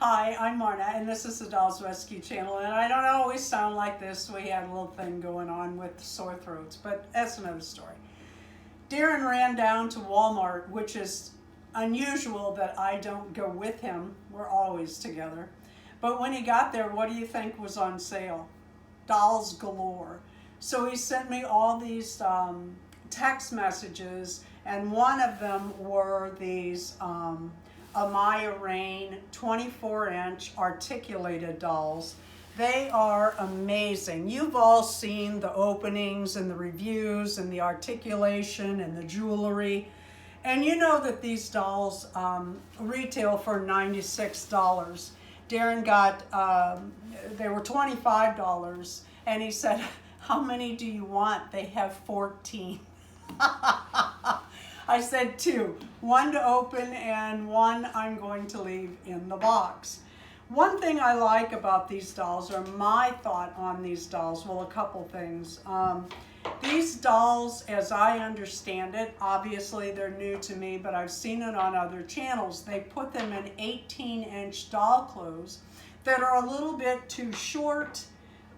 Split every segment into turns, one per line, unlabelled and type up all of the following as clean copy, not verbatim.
Hi, I'm Marna, and this is the Dolls Rescue Channel, and I don't always sound like this. We had a little thing going on with sore throats, but that's another story. Deron ran down to Walmart, which is unusual that I don't go with him. We're always together. But when he got there, what do you think was on sale? Dolls galore. So he sent me all these text messages, and one of them were these Amaya Raine 24-inch articulated dolls. They are amazing. You've all seen the openings and the reviews and the articulation and the jewelry. And you know that these dolls retail for $96. Deron got, they were $25, and he said, how many do you want? They have 14. I said 2, 1 to open and 1 I'm going to leave in the box. One thing I like about these dolls, or my thought on these dolls, well, a couple things. These dolls, as I understand it, obviously they're new to me, but I've seen it on other channels. They put them in 18-inch doll clothes that are a little bit too short,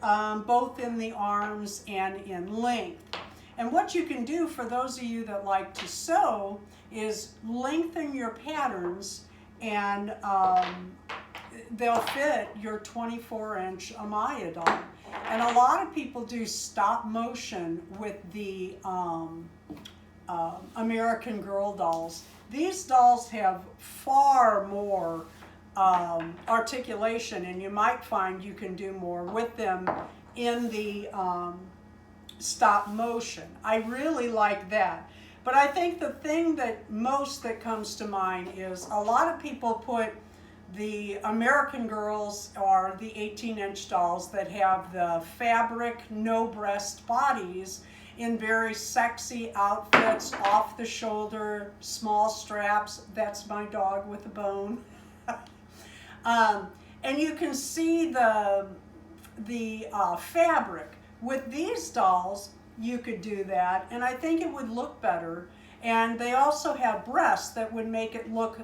both in the arms and in length. And what you can do, for those of you that like to sew, is lengthen your patterns, and they'll fit your 24-inch Amaya doll. And a lot of people do stop motion with the American Girl dolls. These dolls have far more articulation, and you might find you can do more with them in the stop motion. I really like that. But I think the thing that comes to mind is a lot of people put the American Girls, or the 18-inch dolls that have the fabric, no breast bodies, in very sexy outfits, off the shoulder, small straps. That's my dog with a bone. And you can see the fabric. With these dolls, you could do that, and I think it would look better. And they also have breasts that would make it look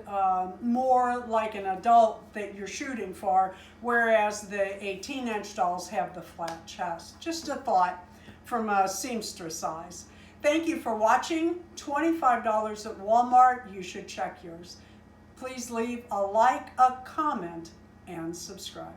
more like an adult that you're shooting for, whereas the 18-inch dolls have the flat chest. Just a thought from a seamstress eyes. Thank you for watching. $25 at Walmart. You should check yours. Please leave a like, a comment, and subscribe.